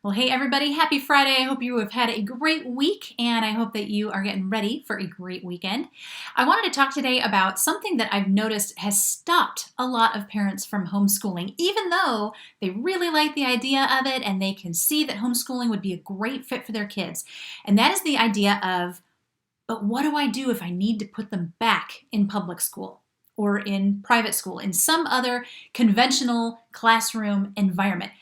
Well, hey everybody, happy Friday. I hope you have had a great week and I hope that you are getting ready for a great weekend. I wanted to talk today about something that I've noticed has stopped a lot of parents from homeschooling, even though they really like the idea of it and they can see that homeschooling would be a great fit for their kids. And that is the idea of, but what do I do if I need to put them back in public school or in private school, in some other conventional classroom environment?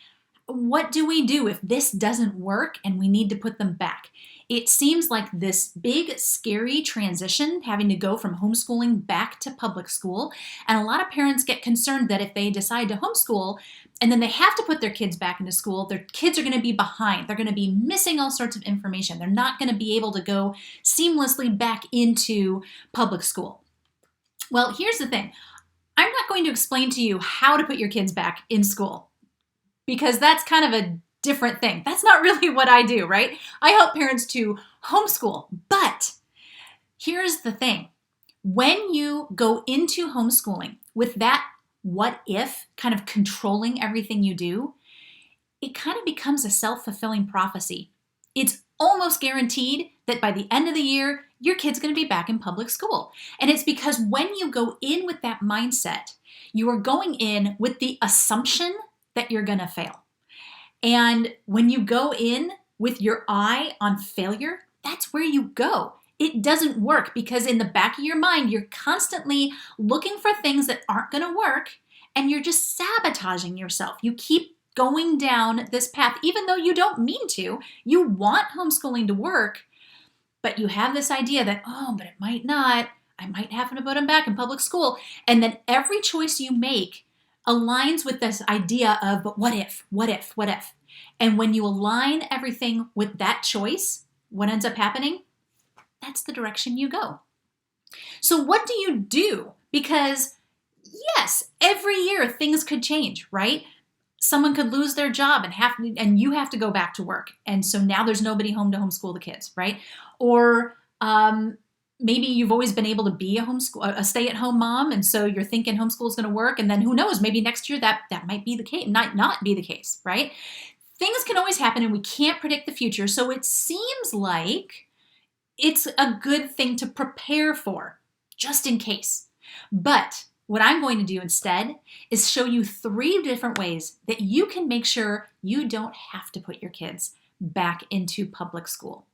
What do we do if this doesn't work and we need to put them back? It seems like this big, scary transition, having to go from homeschooling back to public school. And a lot of parents get concerned that if they decide to homeschool and then they have to put their kids back into school, their kids are going to be behind. They're going to be missing all sorts of information. They're not going to be able to go seamlessly back into public school. Well, here's the thing. I'm not going to explain to you how to put your kids back in school, because that's kind of a different thing. That's not really what I do, right? I help parents to homeschool. But here's the thing. When you go into homeschooling with that what if kind of controlling everything you do, it kind of becomes a self-fulfilling prophecy. It's almost guaranteed that by the end of the year, your kid's going to be back in public school. And it's because when you go in with that mindset, you are going in with the assumption that you're going to fail. And when you go in with your eye on failure, that's where you go. It doesn't work because in the back of your mind, you're constantly looking for things that aren't going to work and you're just sabotaging yourself. You keep going down this path, even though you don't mean to. You want homeschooling to work, but you have this idea that, oh, but it might not. I might have to put them back in public school. And then every choice you make aligns with this idea of, but what if, what if, what if? And when you align everything with that choice, what ends up happening? That's the direction you go. So what do you do? Because yes, every year things could change, right? Someone could lose their job and you have to go back to work. And so now there's nobody home to homeschool the kids, right? Or maybe you've always been able to be a stay-at-home mom, and so you're thinking homeschool is going to work, and then who knows, maybe next year that might be the case, not be the case, right? Things can always happen, and we can't predict the future, so it seems like it's a good thing to prepare for, just in case. But what I'm going to do instead is show you 3 different ways that you can make sure you don't have to put your kids back into public school.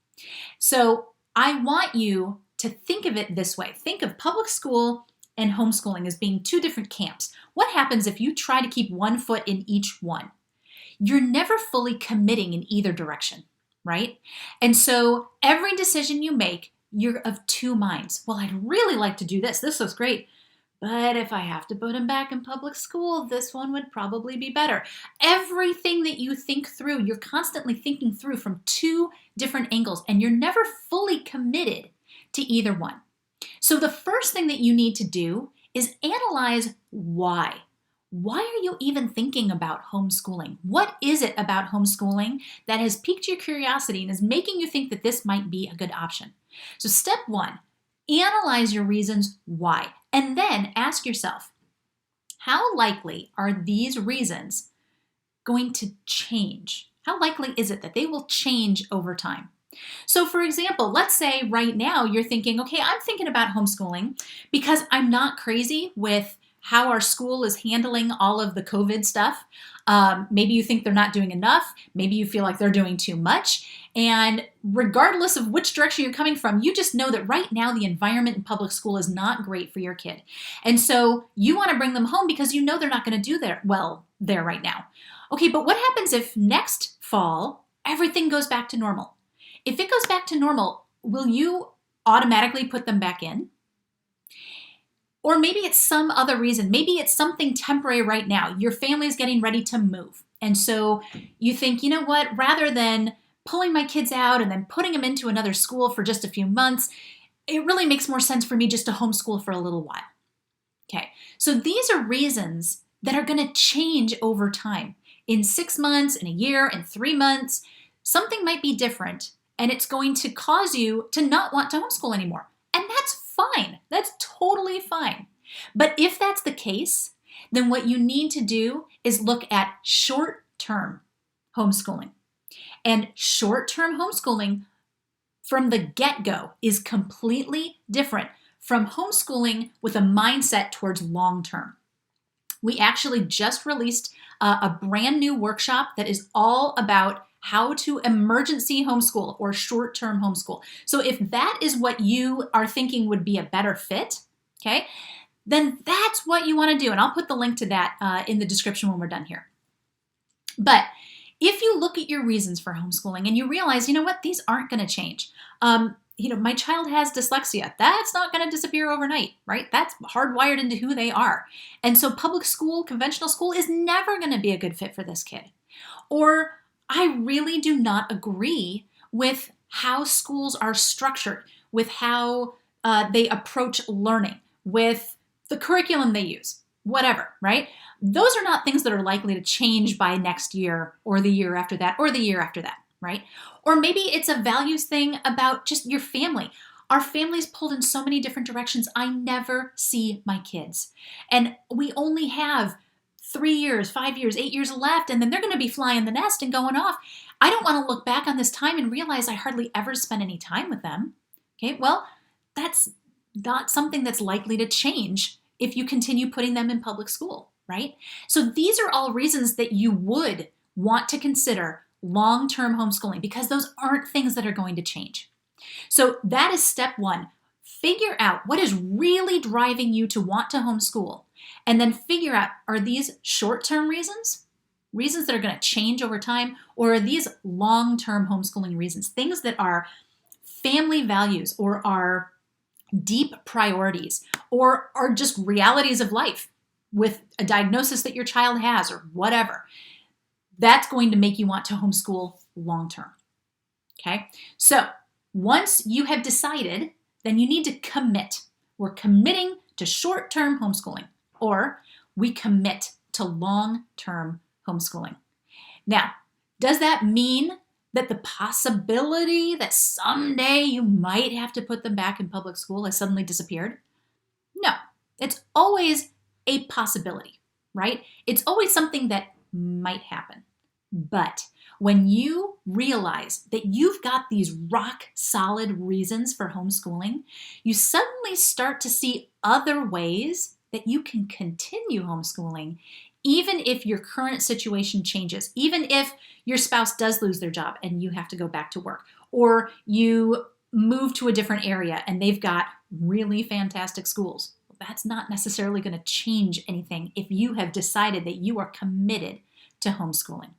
So I want you to think of it this way. Think of public school and homeschooling as being 2 different camps. What happens if you try to keep one foot in each one? You're never fully committing in either direction, right? And so every decision you make, you're of 2 minds. Well, I'd really like to do this. This looks great. But if I have to put them back in public school, this one would probably be better. Everything that you think through, you're constantly thinking through from 2 different angles, and you're never fully committed to either one. So the first thing that you need to do is analyze why. Why are you even thinking about homeschooling? What is it about homeschooling that has piqued your curiosity and is making you think that this might be a good option? So step 1, analyze your reasons why. And then ask yourself, how likely are these reasons going to change? How likely is it that they will change over time? So for example, let's say right now you're thinking, okay, I'm thinking about homeschooling because I'm not crazy with how our school is handling all of the COVID stuff. Maybe you think they're not doing enough. Maybe you feel like they're doing too much. And regardless of which direction you're coming from, you just know that right now the environment in public school is not great for your kid. And so you want to bring them home because you know they're not going to do well there right now. Okay, but what happens if next fall everything goes back to normal? If it goes back to normal, will you automatically put them back in? Or maybe it's some other reason. Maybe it's something temporary right now. Your family is getting ready to move. And so you think, you know what, rather than pulling my kids out and then putting them into another school for just a few months, it really makes more sense for me just to homeschool for a little while. Okay, so these are reasons that are going to change over time. In 6 months, in a year, in 3 months, something might be different, and it's going to cause you to not want to homeschool anymore. And that's fine. That's totally fine. But if that's the case, then what you need to do is look at short-term homeschooling. And short-term homeschooling from the get-go is completely different from homeschooling with a mindset towards long-term. We actually just released a brand new workshop that is all about how to emergency homeschool or short-term homeschool. So if that is what you are thinking would be a better fit, okay, then that's what you want to do. And I'll put the link to that in the description when we're done here. But if you look at your reasons for homeschooling and you realize, you know what, these aren't going to change. My child has dyslexia. That's not going to disappear overnight, right? That's hardwired into who they are. And so public school, conventional school is never going to be a good fit for this kid. Or I really do not agree with how schools are structured, with how they approach learning, with the curriculum they use, whatever, right? Those are not things that are likely to change by next year or the year after that or the year after that, right? Or maybe it's a values thing about just your family. Our family's pulled in so many different directions. I never see my kids. And we only have 3 years, 5 years, 8 years left, and then they're going to be flying the nest and going off. I don't want to look back on this time and realize I hardly ever spent any time with them. Okay, well, that's not something that's likely to change if you continue putting them in public school, right? So these are all reasons that you would want to consider long-term homeschooling because those aren't things that are going to change. So that is step one. Figure out what is really driving you to want to homeschool, and then figure out, are these short-term reasons that are going to change over time, or are these long-term homeschooling reasons, things that are family values or are deep priorities or are just realities of life with a diagnosis that your child has or whatever. That's going to make you want to homeschool long-term. Okay? So once you have decided, then you need to commit. We're committing to short-term homeschooling, or we commit to long-term homeschooling. Now, does that mean that the possibility that someday you might have to put them back in public school has suddenly disappeared? No, it's always a possibility, right? It's always something that might happen. But when you realize that you've got these rock solid reasons for homeschooling, you suddenly start to see other ways that you can continue homeschooling, even if your current situation changes, even if your spouse does lose their job and you have to go back to work, or you move to a different area and they've got really fantastic schools. That's not necessarily going to change anything if you have decided that you are committed to homeschooling.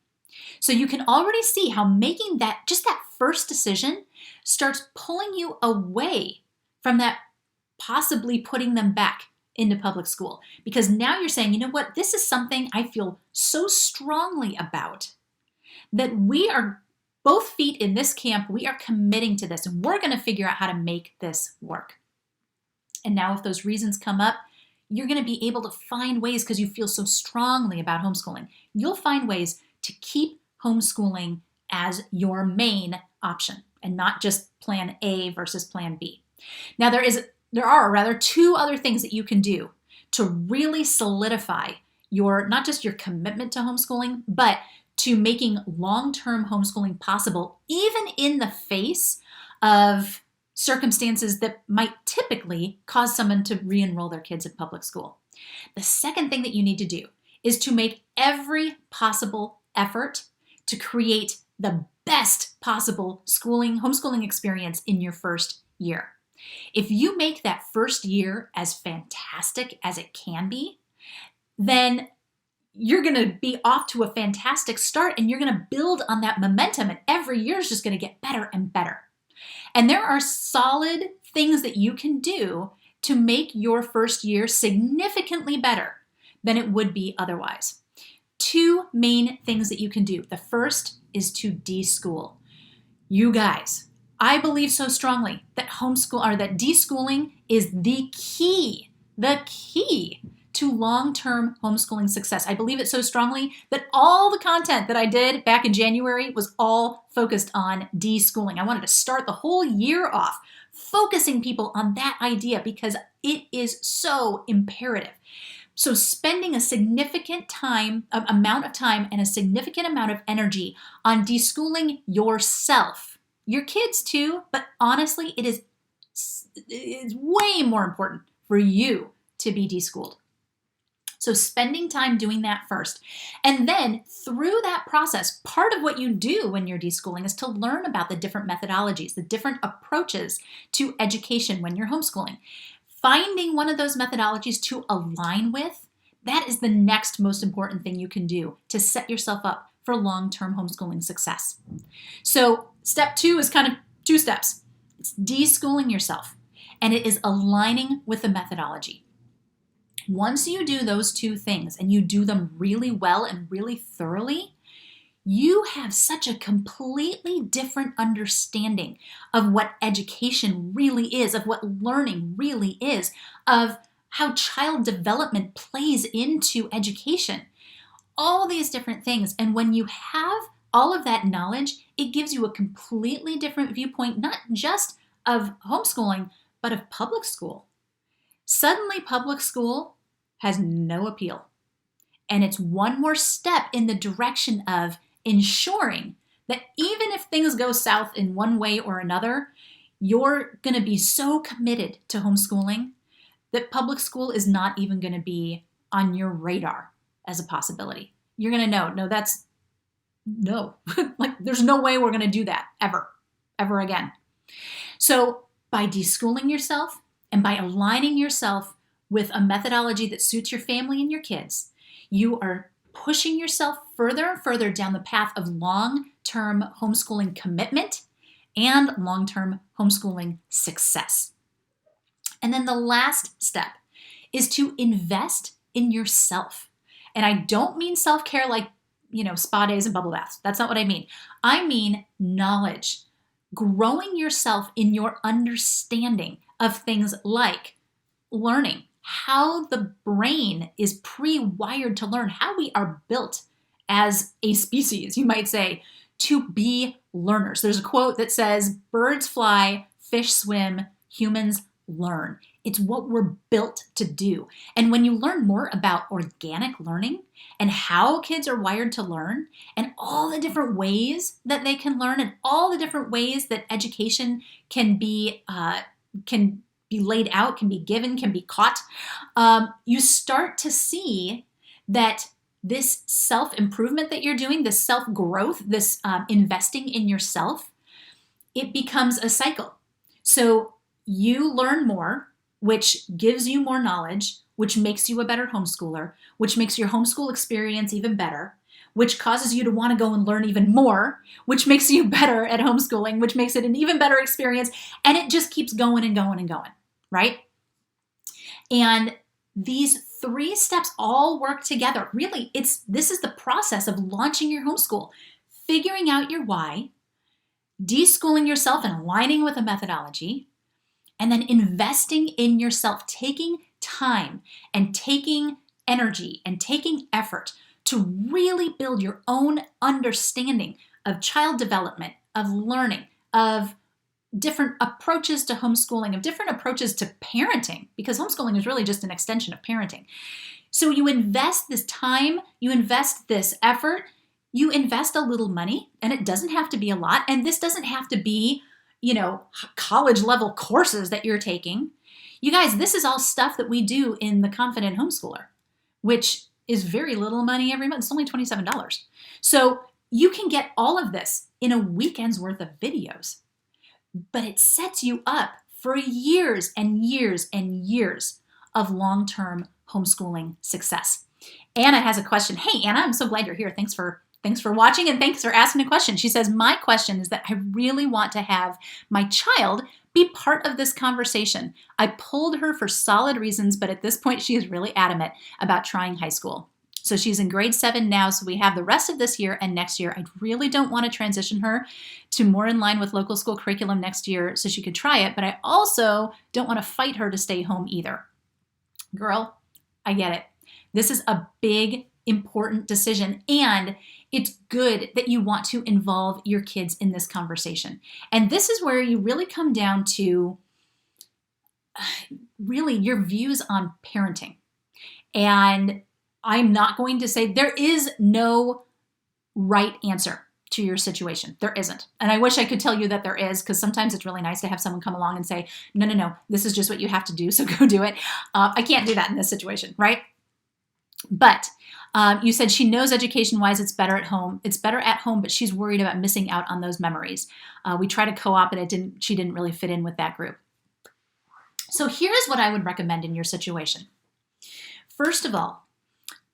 So you can already see how making that first decision starts pulling you away from that possibly putting them back into public school. Because now you're saying, you know what, this is something I feel so strongly about that we are both feet in this camp. We are committing to this and we're going to figure out how to make this work. And now if those reasons come up, you're going to be able to find ways, because you feel so strongly about homeschooling, you'll find ways to keep homeschooling as your main option and not just plan A versus plan B. Now there are two other things that you can do to really solidify not just your commitment to homeschooling, but to making long-term homeschooling possible, even in the face of circumstances that might typically cause someone to re-enroll their kids in public school. The second thing that you need to do is to make every possible effort to create the best possible homeschooling experience in your first year. If you make that first year as fantastic as it can be, then you're going to be off to a fantastic start and you're going to build on that momentum, and every year is just going to get better and better. And there are solid things that you can do to make your first year significantly better than it would be otherwise. Two main things that you can do. The first is to deschool. You guys, I believe so strongly that deschooling is the key to long-term homeschooling success. I believe it so strongly that all the content that I did back in January was all focused on deschooling. I wanted to start the whole year off focusing people on that idea because it is so imperative. So spending a significant amount of time and a significant amount of energy on deschooling yourself, your kids too, but honestly, it's way more important for you to be deschooled. So spending time doing that first. And then through that process, part of what you do when you're deschooling is to learn about the different methodologies, the different approaches to education when you're homeschooling. Finding one of those methodologies to align with, that is the next most important thing you can do to set yourself up for long-term homeschooling success. So step 2 is kind of 2 steps. It's deschooling yourself, and it is aligning with the methodology. Once you do those 2 things and you do them really well and really thoroughly, you have such a completely different understanding of what education really is, of what learning really is, of how child development plays into education. All these different things. And when you have all of that knowledge, it gives you a completely different viewpoint, not just of homeschooling, but of public school. Suddenly, public school has no appeal. And it's one more step in the direction of ensuring that even if things go south in one way or another, you're going to be so committed to homeschooling that public school is not even going to be on your radar as a possibility. You're going to know, no, like there's no way we're going to do that ever again. So by deschooling yourself and by aligning yourself with a methodology that suits your family and your kids, you are pushing yourself further and further down the path of long-term homeschooling commitment and long-term homeschooling success. And then the last step is to invest in yourself. And I don't mean self-care like, spa days and bubble baths. That's not what I mean. I mean knowledge, growing yourself in your understanding of things like learning, how the brain is pre-wired to learn, how we are built as a species, you might say, to be learners. There's a quote that says, birds fly, fish swim, humans learn. It's what we're built to do. And when you learn more about organic learning and how kids are wired to learn and all the different ways that they can learn and all the different ways that education can be laid out, can be given, can be caught, you start to see that this self-improvement that you're doing, this self-growth, this investing in yourself, it becomes a cycle. So you learn more, which gives you more knowledge, which makes you a better homeschooler, which makes your homeschool experience even better, which causes you to want to go and learn even more, which makes you better at homeschooling, which makes it an even better experience. And it just keeps going and going and going, right? And these 3 steps all work together. Really, this is the process of launching your homeschool, figuring out your why, deschooling yourself and aligning with a methodology, and then investing in yourself, taking time and taking energy and taking effort to really build your own understanding of child development, of learning, of different approaches to homeschooling, of different approaches to parenting, because homeschooling is really just an extension of parenting. So you invest this time, you invest this effort, you invest a little money, and it doesn't have to be a lot. And this doesn't have to be, college level courses that you're taking. You guys, this is all stuff that we do in the Confident Homeschooler, which is very little money every month. It's only $27. So you can get all of this in a weekend's worth of videos, but it sets you up for years and years and years of long-term homeschooling success. Anna has a question. Hey, Anna, I'm so glad you're here. Thanks for watching and thanks for asking a question. She says, my question is that I really want to have my child be part of this conversation. I pulled her for solid reasons, but at this point she is really adamant about trying high school. So she's in grade 7 now, so we have the rest of this year and next year. I really don't want to transition her to more in line with local school curriculum next year so she could try it, but I also don't want to fight her to stay home either. Girl, I get it. This is a big, important decision, and it's good that you want to involve your kids in this conversation. And this is where you really come down to really your views on parenting. And I'm not going to say there is no right answer to your situation. There isn't. And I wish I could tell you that there is, because sometimes it's really nice to have someone come along and say, no, this is just what you have to do, so go do it. I can't do that in this situation, right? But you said she knows education-wise it's better at home. It's better at home, but she's worried about missing out on those memories. We tried to co-op, and she didn't really fit in with that group. So here's what I would recommend in your situation. First of all,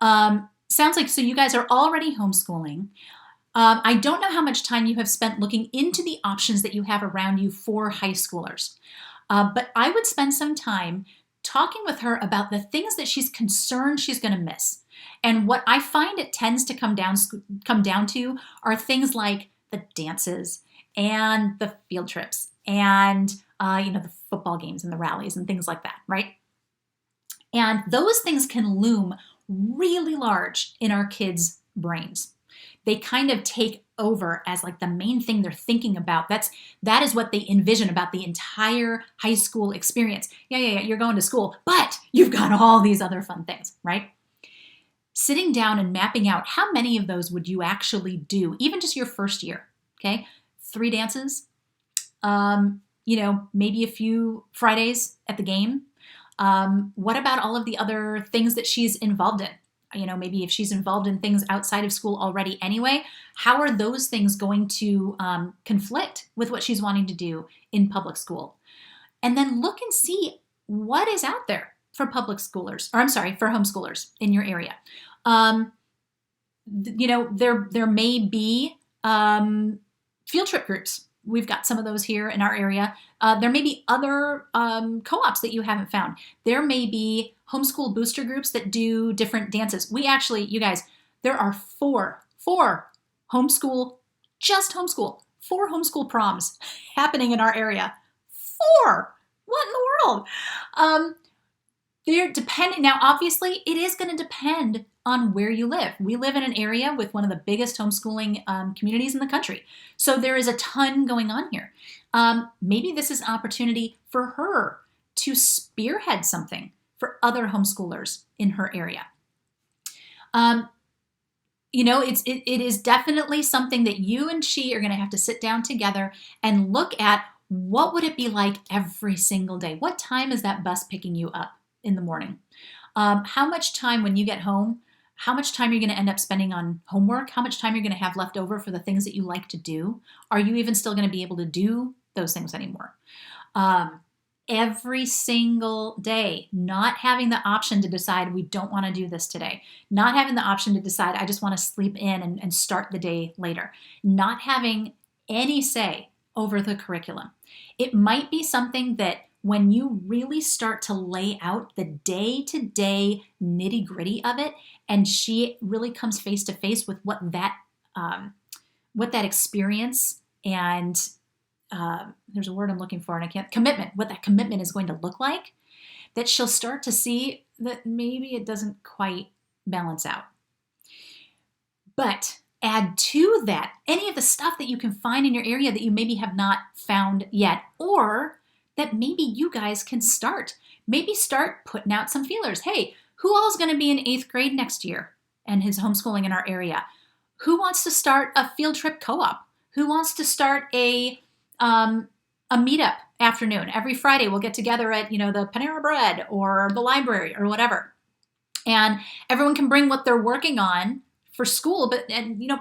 sounds like, so you guys are already homeschooling. I don't know how much time you have spent looking into the options that you have around you for high schoolers, but I would spend some time talking with her about the things that she's concerned she's going to miss. And what I find it tends to come down to are things like the dances and the field trips and the football games and the rallies and things like that, right? And those things can loom really large in our kids' brains. They kind of take over as like the main thing they're thinking about. That is what they envision about the entire high school experience. Yeah, you're going to school, but you've got all these other fun things, right? Sitting down and mapping out how many of those would you actually do, even just your first year, okay? 3 dances, maybe a few Fridays at the game. What about all of the other things that she's involved in? Maybe if she's involved in things outside of school already anyway, how are those things going to conflict with what she's wanting to do in public school? And then look and see what is out there for for homeschoolers in your area. There may be field trip groups. We've got some of those here in our area. There may be other co-ops that you haven't found. There may be homeschool booster groups that do different dances. We actually, you guys, there are four homeschool proms happening in our area. 4! What in the world? They're dependent. Now, obviously, it is going to depend on where you live. We live in an area with one of the biggest homeschooling communities in the country. So there is a ton going on here. Maybe this is an opportunity for her to spearhead something for other homeschoolers in her area. It is definitely something that you and she are going to have to sit down together and look at. What would it be like every single day? What time is that bus picking you up in the morning? How much time when you get home, how much time you're going to end up spending on homework? How much time you're going to have left over for the things that you like to do? Are you even still going to be able to do those things anymore? Every single day, not having the option to decide we don't want to do this today, not having the option to decide I just want to sleep in and start the day later, not having any say over the curriculum. It might be something that when you really start to lay out the day-to-day nitty-gritty of it, and she really comes face to face with what that experience and there's a word I'm looking for and I can't, commitment, what that commitment is going to look like, that she'll start to see that maybe it doesn't quite balance out. But add to that any of the stuff that you can find in your area that you maybe have not found yet, or that maybe you guys can start. Maybe start putting out some feelers. Hey, who all is going to be in 8th grade next year and is homeschooling in our area? Who wants to start a field trip co-op? Who wants to start a meetup afternoon? Every Friday we'll get together at, the Panera Bread or the library or whatever. And everyone can bring what they're working on for school, but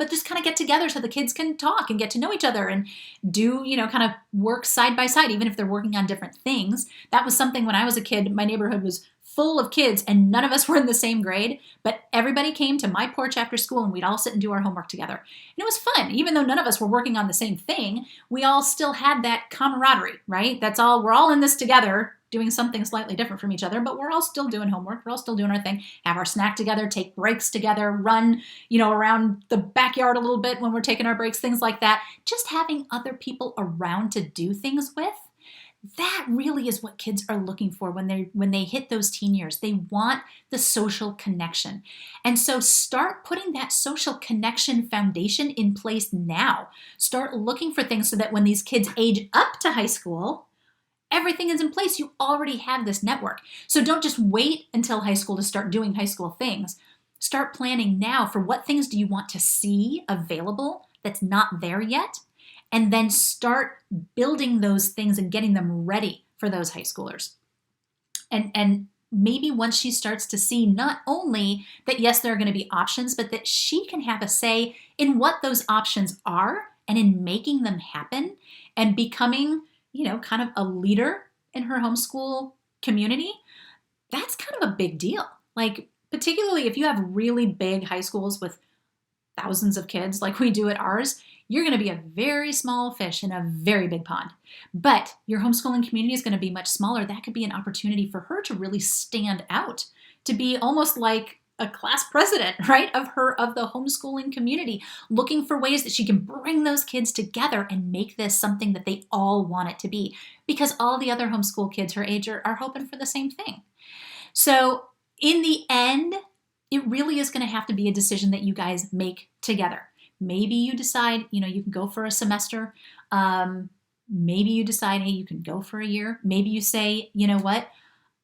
just kind of get together so the kids can talk and get to know each other and do, kind of work side by side, even if they're working on different things. That was something when I was a kid, my neighborhood was full of kids and none of us were in the same grade, but everybody came to my porch after school and we'd all sit and do our homework together. And it was fun. Even though none of us were working on the same thing, we all still had that camaraderie, right? We're all in this together, doing something slightly different from each other, but we're all still doing homework. We're all still doing our thing, have our snack together, take breaks together, run, around the backyard a little bit when we're taking our breaks, things like that. Just having other people around to do things with, that really is what kids are looking for when they hit those teen years. They want the social connection. And so start putting that social connection foundation in place now. Start looking for things so that when these kids age up to high school, Everything is in place. You already have this network. So don't just wait until high school to start doing high school things. Start planning now for what things do you want to see available that's not there yet, and then start building those things and getting them ready for those high schoolers. And maybe once she starts to see not only that, yes, there are going to be options, but that she can have a say in what those options are and in making them happen and becoming, kind of a leader in her homeschool community, that's kind of a big deal. Like, particularly if you have really big high schools with thousands of kids like we do at ours, you're going to be a very small fish in a very big pond. But your homeschooling community is going to be much smaller. That could be an opportunity for her to really stand out, to be almost like a class president, right, of the homeschooling community, looking for ways that she can bring those kids together and make this something that they all want it to be, because all the other homeschool kids her age are hoping for the same thing. So in the end, it really is going to have to be a decision that you guys make together. Maybe you decide, you can go for a semester. Maybe you decide, hey, you can go for a year. Maybe you say, you know what,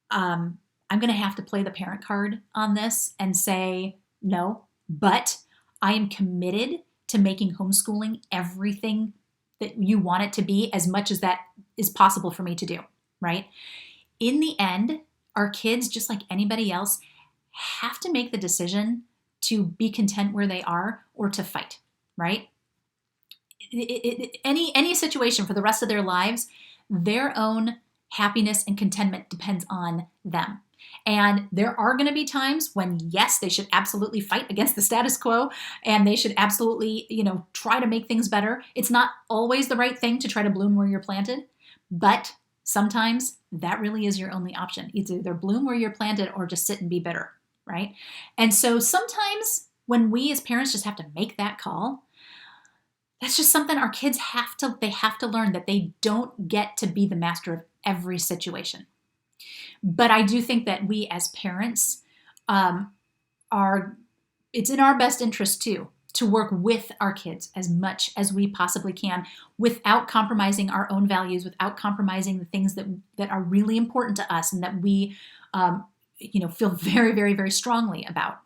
I'm going to have to play the parent card on this and say no, but I am committed to making homeschooling everything that you want it to be, as much as that is possible for me to do, right? In the end, our kids, just like anybody else, have to make the decision to be content where they are or to fight, right? Any situation for the rest of their lives, their own happiness and contentment depends on them. And there are going to be times when, yes, they should absolutely fight against the status quo, and they should absolutely, try to make things better. It's not always the right thing to try to bloom where you're planted, but sometimes that really is your only option. It's either bloom where you're planted or just sit and be bitter, right? And so sometimes when we as parents just have to make that call, that's just something our kids have to learn, that they don't get to be the master of every situation. But I do think that we as parents it's in our best interest too, to work with our kids as much as we possibly can without compromising our own values, without compromising the things that are really important to us and that we feel very, very, very strongly about.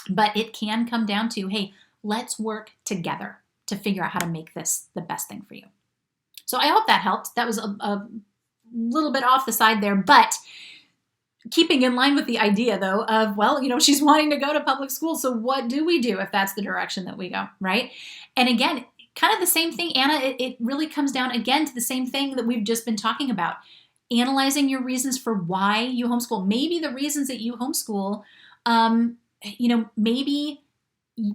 But it can come down to, hey, let's work together to figure out how to make this the best thing for you. So I hope that helped. That was a little bit off the side there, but keeping in line with the idea, though, of, well, she's wanting to go to public school, so what do we do if that's the direction that we go, right? And again, kind of the same thing, Anna, it really comes down, again, to the same thing that we've just been talking about. Analyzing your reasons for why you homeschool. Maybe the reasons that you homeschool, maybe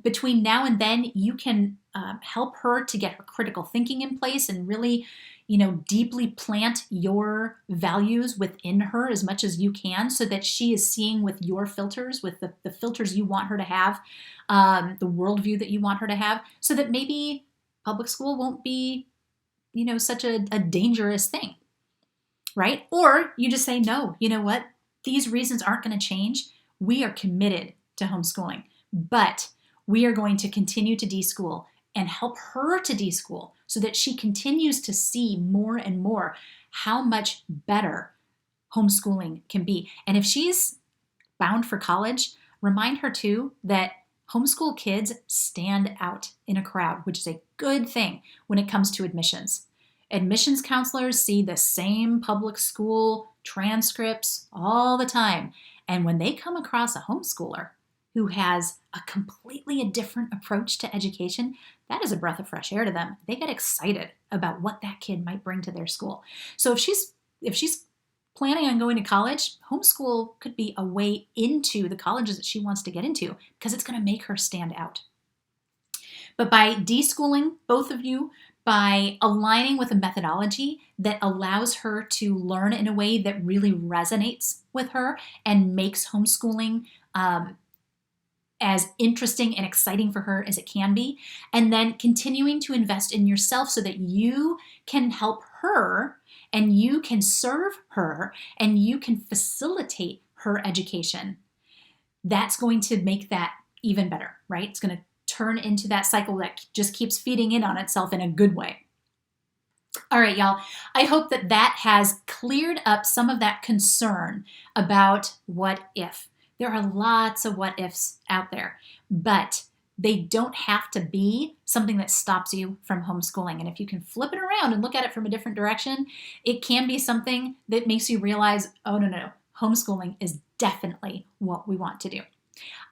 between now and then you can help her to get her critical thinking in place and really deeply plant your values within her as much as you can, so that she is seeing with your filters, with the filters you want her to have, the worldview that you want her to have, so that maybe public school won't be, such a dangerous thing, right? Or you just say, no, you know what? These reasons aren't going to change. We are committed to homeschooling, but we are going to continue to deschool and help her to deschool so that she continues to see more and more how much better homeschooling can be. And if she's bound for college, remind her too that homeschool kids stand out in a crowd, which is a good thing when it comes to admissions. Admissions counselors see the same public school transcripts all the time. And when they come across a homeschooler who has a completely different approach to education, that is a breath of fresh air to them. They get excited about what that kid might bring to their school. So if she's planning on going to college, homeschool could be a way into the colleges that she wants to get into, because it's going to make her stand out. But by deschooling both of you, by aligning with a methodology that allows her to learn in a way that really resonates with her and makes homeschooling as interesting and exciting for her as it can be, and then continuing to invest in yourself so that you can help her and you can serve her and you can facilitate her education, that's going to make that even better, right? It's going to turn into that cycle that just keeps feeding in on itself in a good way. All right, y'all. I hope that that has cleared up some of that concern about what if. There are lots of what ifs out there, but they don't have to be something that stops you from homeschooling. And if you can flip it around and look at it from a different direction, it can be something that makes you realize, oh, no, homeschooling is definitely what we want to do.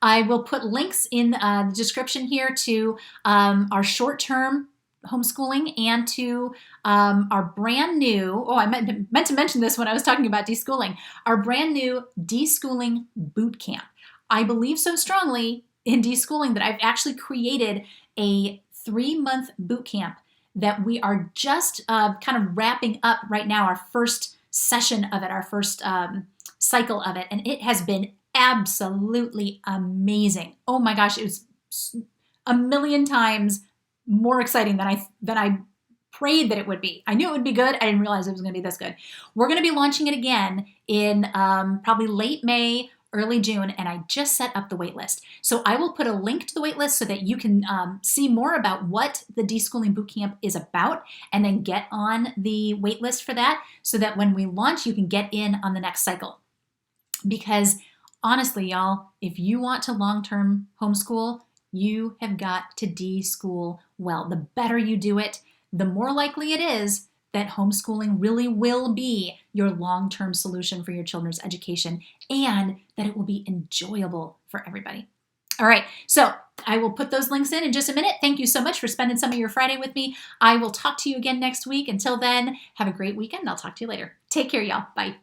I will put links in the description here to our short-term homeschooling and to our brand new, I meant to mention this when I was talking about deschooling, our brand new deschooling boot camp. I believe so strongly in deschooling that I've actually created a 3-month boot camp that we are just kind of wrapping up right now, our first session of it, our first cycle of it, and it has been absolutely amazing. Oh my gosh, it was a million times more exciting than I prayed that it would be. I knew it would be good. I didn't realize it was going to be this good. We're going to be launching it again in probably late May, early June, and I just set up the wait list. So I will put a link to the wait list so that you can see more about what the Deschooling Bootcamp is about, and then get on the wait list for that so that when we launch, you can get in on the next cycle. Because honestly, y'all, if you want to long-term homeschool, you have got to deschool well. The better you do it, the more likely it is that homeschooling really will be your long-term solution for your children's education, and that it will be enjoyable for everybody. All right, so I will put those links in just a minute. Thank you so much for spending some of your Friday with me. I will talk to you again next week. Until then, have a great weekend. I'll talk to you later. Take care, y'all. Bye.